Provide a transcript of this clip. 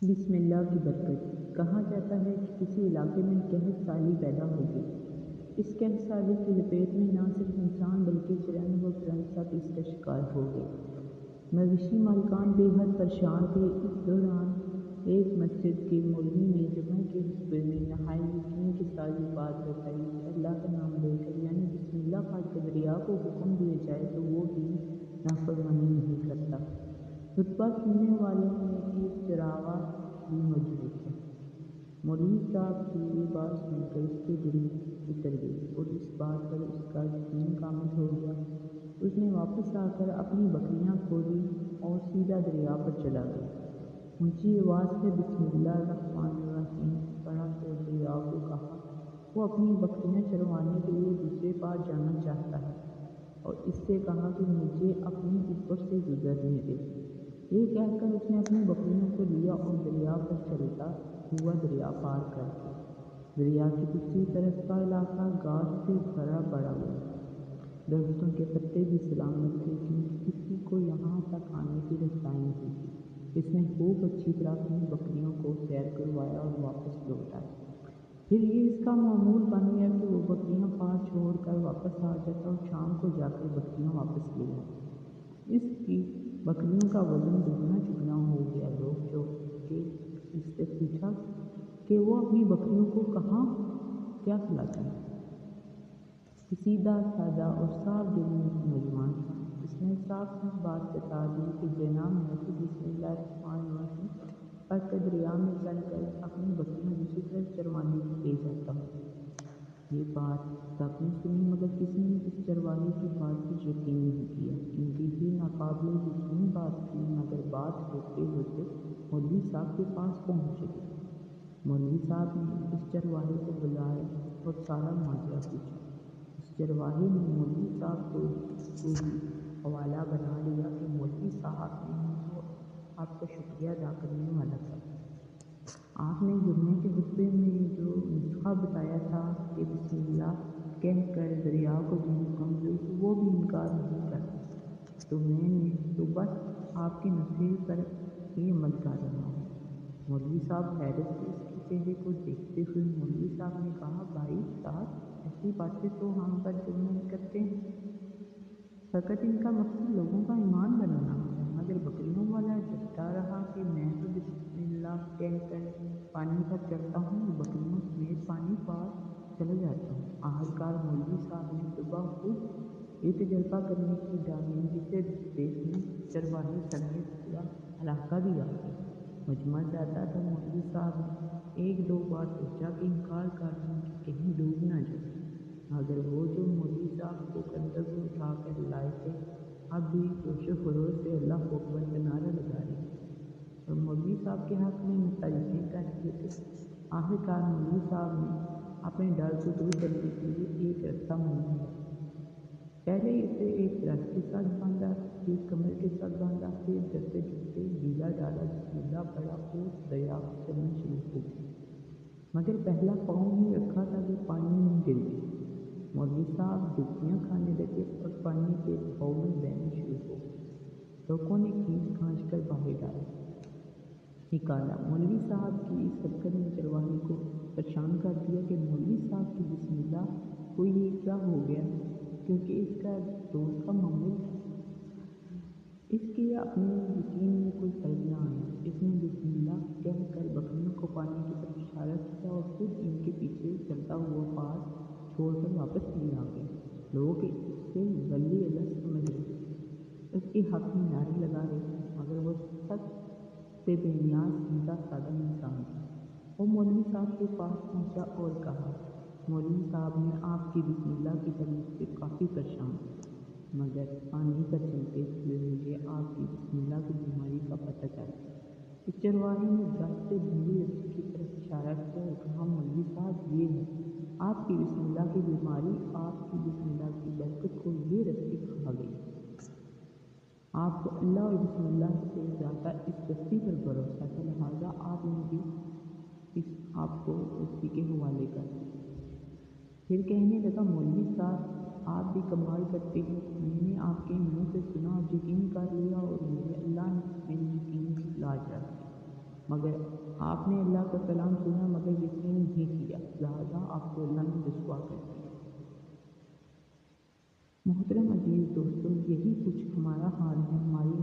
بسم اللہ کی برکت۔ کہا جاتا ہے کہ کسی علاقے میں قحط سالی پیدا ہوگی۔ اس قحط سالی کی لپیٹ میں نہ صرف انسان بلکہ چرند و پرند سب اس کا شکار ہو گئے۔ مویشی مالکان بے حد پریشان تھے۔ اس دوران ایک مسجد کے مولوی نے جمعہ کے خطبے میں نہایت یقین کے ساتھ یہ بات بتائی کہ اللہ کا نام لے کر یعنی بسم اللہ پڑھ کر دریا کو حکم دیا جائے تو وہ بھی نافرمانی نہیں کرتا۔ خطبہ سننے والوں میں ایک چراغاں بھی موجود تھا۔ مولوی صاحب کی یہ بات سن کر اس کے دل میں اتر گئی اور اس بات پر اس کا یقین کامل ہو گیا۔ اس نے واپس آ کر اپنی بکریاں کھولیں اور سیدھا دریا پر چلا گیا۔ اونچی آواز سے بسم اللہ الرحمن الرحیم پڑھا اور دریا کو کہا وہ اپنی بکریاں چروانے کے لیے دوسرے پار جانا چاہتا ہے اور اس سے کہا کہ مجھے اپنے اوپر سے گزرنے دے۔ یہ کہہ کر اس نے اپنی بکریوں کو لیا اور دریا پر چلتا ہوا دریا پار کر گیا۔ دریا کی دوسری طرف کا علاقہ گھاس سے بھرا پڑا ہوا تھا۔ درختوں کے پتے بھی سلامت تھے کیونکہ کسی کو یہاں تک آنے کی رسائی نہیں تھی۔ اس نے خوب اچھی طرح اپنی بکریوں کو سیر کروایا اور واپس لوٹ آیا۔ پھر یہ اس کا معمول بن گیا کہ وہ بکریاں پار چھوڑ کر واپس آ جاتا اور شام کو جا کر بکریاں واپس لے آتا۔ اس کی بکریوں کا وزن دگنا چگنا ہو گیا۔ لوگ چوک کے اس سے پوچھا کہ وہ اپنی بکریوں کو کہاں کیا کھلاتا ہے۔ یہ سیدھا سادہ اور صاف دل نوجوان تھا۔ اس نے صاف صاف بات بتا دی کہ جناب میں تو بسم اللہ الرحمن الرحیم پڑھ کر دریا میں چل کر اپنی بکریاں دوسری طرف چروانے لے جاتا ہوں۔ یہ بات سب نے سنی مگر کسی نے اس چرواہے کی بات پر یقین نہیں کیا کیونکہ یہ ناقابل یقین بات تھی، مگر بات ہوتے ہوتے مولوی صاحب کے پاس پہنچ گئی۔ مولوی صاحب نے اس چرواہے کو بلایا اور سارا ماجرا پوچھا۔ اس چرواہے نے مولوی صاحب کو بھی حوالہ بنا لیا کہ مولوی صاحب میں تو آپ کا شکریہ ادا کرنے والا تھا۔ آپ نے جمعے کے خطبے میں جو نسخہ بتایا تھا کہ بسم اللہ کہہ کر دریا کو بھی حکم دو تو وہ بھی انکار نہیں کرتا، تو میں نے تو بس آپ کے نسخے پر ہی عمل کر رہا ہوں۔ مولوی صاحب حیرت سے اس کے چہرے کو دیکھتے ہوئے مولوی صاحب نے کہا بھائی صاحب ایسی باتیں تو ہم پر جو نہیں کرتے ہیں، فقط ان کا مقصد لوگوں کا ایمان بنانا ہوتا ہے۔ مگر بکریوں والا ڈٹا رہا کہ میں تو بسم اللہ کہہ کر پانی پر چلتا ہوں اور بکریوں سمیت پانی پار چلا جاتا ہوں۔ آخرکار مولوی صاحب نے صبح خود یہ تجربہ کرنے کی ڈالی جسے دیکھنے چرواہے سمیت پورا علاقہ بھی آ گیا۔ مجمع جاتا تھا۔ مولوی صاحب نے ایک دو بار سوچا کہ انکار کر دیں کہ کہیں ڈوب نہ جائے، مگر وہ جو مولوی صاحب کو کندھوں پر اٹھا کر لائے تھے اب بھی جوش و خروش سے اللہ اکبر کا نعرہ لگا رہے تھے اور مولوی صاحب کے حق میں تعریفیں کر رہے تھے۔ آخرکار مولوی صاحب نے اپنے ڈر کو دور کرنے کے لیے ایک راستہ معلوم کیا۔ پہلے اسے ایک درخت کے ساتھ باندھا، ایک کمر کے ساتھ باندھا، پھر جوتے جوتے گیلا ڈالا، بسم اللہ پڑھا اور دریا پر چلنا شروع ہو گیا۔ مگر پہلا پاؤں ہی رکھا تھا کہ پانی میں گر گیا۔ مولوی صاحب ڈبکیاں کھانے لگے اور پانی کے بہاؤ میں بہنا شروع ہو گئے۔ لوگوں نے کھینچ کھانچ کر باہر نکالا۔ مولوی صاحب کی اس حرکت نے چرواہے کو پریشان کر دیا کہ مولوی صاحب کی بسم اللہ کو یہ کیا ہو گیا، کیونکہ اس کا روز کا معمول تھا۔ اس کے اپنے یقین میں کوئی فرق نہ آیا۔ اس نے بسم اللہ کہہ کر بکریوں کو پانی کی طرف اشارہ کیا اور خود ان کے پیچھے چلتا ہوا پار چھوڑ کر واپس بھی آ گیا۔ لوگ اسے ولی اللہ سمجھ رہے تھے، اس کے حق میں نعرے لگا رہے تھے، مگر وہ سب سے بے نیاز سیدھا سادہ انسان تھا۔ وہ مولوی صاحب کے پاس پہنچا اور کہا مولوی صاحب میں آپ کی بسم اللہ کی تعریف سے کافی پریشان تھا، مگر پانی پر چلتے ہوئے مجھے آپ کی بسم اللہ کی بیماری کا پتہ چل گیا۔ اس چرواہے نے درخت سے بندھی رسی کی طرف اشارہ کیا اور کہا مولوی صاحب یہ ہے آپ کی بسم اللہ کی بیماری، آپ کی بسم اللہ کی برکت کو یہ رسی کھا گئی۔ آپ کو اللہ اور بسم اللہ سے زیادہ اس رسی پر بھروسہ تھا، لہٰذا آپ نے بھی اس آپ کو رسی کے حوالے کر دیا۔ پھر کہنے لگا مولوی صاحب آپ بھی کمال کرتے ہیں، میں نے آپ کے منہ سے سنا اور یقین کر لیا اور میرے اللہ نے میرے یقین کی لاج رکھ لی۔ مگر آپ نے اللہ کا کلام سنا مگر یقین نہیں کیا، لہٰذا آپ کو اللہ نے رسوا کر دیا۔ محترم عزیز دوستو، یہی کچھ ہمارا حال ہے ہماری